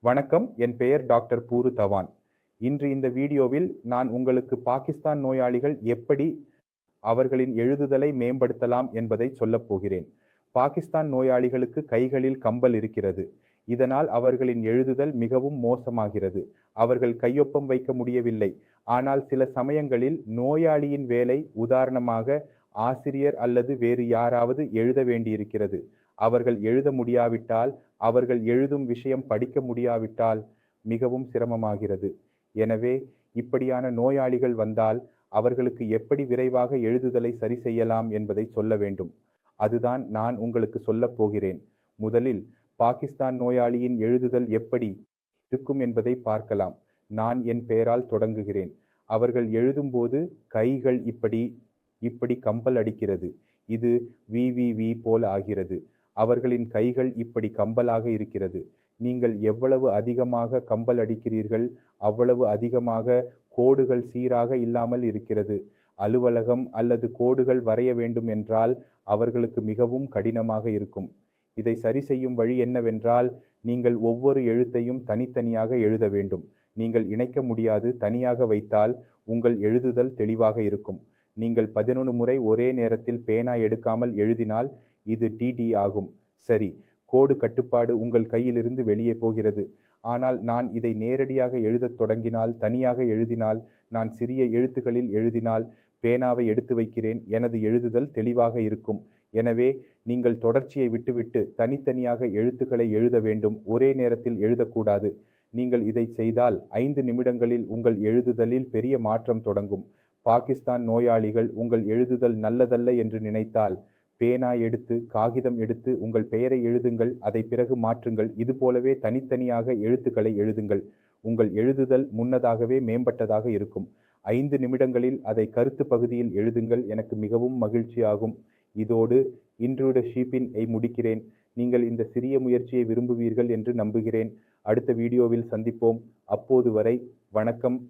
வணக்கம், என் பெயர் doctor poor Dhawan. இன்று இந்த வீடியோவில் நான் உங்களுக்கு பாகிஸ்தான் நோயாளிகள் எப்படி அவர்களின் எழுதுதலை மேம்படுத்தலாம் என்பதை சொல்லப் போகிறேன். பாகிஸ்தான் நோயாளிகளுக்கு கைகளில் கம்பல் இருக்கிறது. இதனால் அவர்களின் எழுதுதல் மிகவும் மோசமாகிறது. அவர்கள் கையொப்பம் வைக்க முடியவில்லை. ஆனால் சில சமயங்களில் நோயாளியின் வேலை, உதாரணமாக ஆசிரியர் அல்லது வேறு யாராவது எழுத வேண்டியிருக்கிறது. அவர்கள் எழுத முடியாவிட்டால், அவர்கள் எழுதும் விஷயம் படிக்க முடியாவிட்டால் மிகவும் சிரமமாகிறது. எனவே இப்படியான நோயாளிகள் வந்தால் அவர்களுக்கு எப்படி விரைவாக எழுதுதலை சரி செய்யலாம் என்பதை சொல்ல வேண்டும். அதுதான் நான் உங்களுக்கு சொல்லப் போகிறேன். முதலில் பாகிஸ்தான் நோயாளியின் எழுதுதல் எப்படி இருக்கும் என்பதை பார்க்கலாம். நான் என் பெயரால் தொடங்குகிறேன். அவர்கள் எழுதும்போது கைகள் இப்படி கம்பல் அடிக்கிறது. இது வி போல ஆகிறது. அவர்களின் கைகள் இப்படி கம்பலாக இருக்கிறது. நீங்கள் எவ்வளவு அதிகமாக கம்பல் அடிக்கிறீர்கள், அவ்வளவு அதிகமாக கோடுகள் சீராக இல்லாமல் இருக்கிறது. அலுவலகம் அல்லது கோடுகள் வரைய வேண்டும் என்றால் அவர்களுக்கு மிகவும் கடினமாக இருக்கும். இதை சரி செய்யும் வழி என்னவென்றால், நீங்கள் ஒவ்வொரு எழுத்தையும் தனித்தனியாக எழுத வேண்டும். நீங்கள் இணைக்க முடியாது. தனியாக வைத்தால் உங்கள் எழுதுதல் தெளிவாக இருக்கும். நீங்கள் 11 முறை ஒரே நேரத்தில் பேனா எடுக்காமல் எழுதினால் இது டிடி ஆகும். சரி, கோடு கட்டுப்பாடு உங்கள் கையிலிருந்து வெளியே போகிறது. ஆனால் நான் இதை நேரடியாக எழுதத் தொடங்கினால், தனியாக எழுதினால், நான் சிறிய எழுத்துக்களில் எழுதினால், பேனாவை எடுத்து வைக்கிறேன், எனது எழுதுதல் தெளிவாக இருக்கும். எனவே நீங்கள் தொடர்ச்சியை விட்டுவிட்டு தனித்தனியாக எழுத்துக்களை எழுத வேண்டும். ஒரே நேரத்தில் எழுதக்கூடாது. நீங்கள் இதை செய்தால் 5 நிமிடங்களில் உங்கள் எழுதுதலில் பெரிய மாற்றம் தொடங்கும். பாகிஸ்தான் நோயாளிகள் உங்கள் எழுதுதல் நல்லதல்ல என்று நினைத்தால், பேனா எடுத்து, காகிதம் எடுத்து உங்கள் பெயரை எழுதுங்கள். அதை பிறகு மாற்றுங்கள். இது போலவே தனித்தனியாக எழுத்துக்களை எழுதுங்கள். உங்கள் எழுதுதல் முன்னதாகவே மேம்பட்டதாக இருக்கும். 5 நிமிடங்களில் அதை கருத்து பகுதியில் எழுதுங்கள். எனக்கு மிகவும் மகிழ்ச்சியாகும். இதோடு இன்றைய ஷீப்பினை முடிக்கிறேன். நீங்கள் இந்த சிறிய முயற்சியை விரும்புவீர்கள் என்று நம்புகிறேன். அடுத்த வீடியோவில் சந்திப்போம். அப்போது வரை வணக்கம்.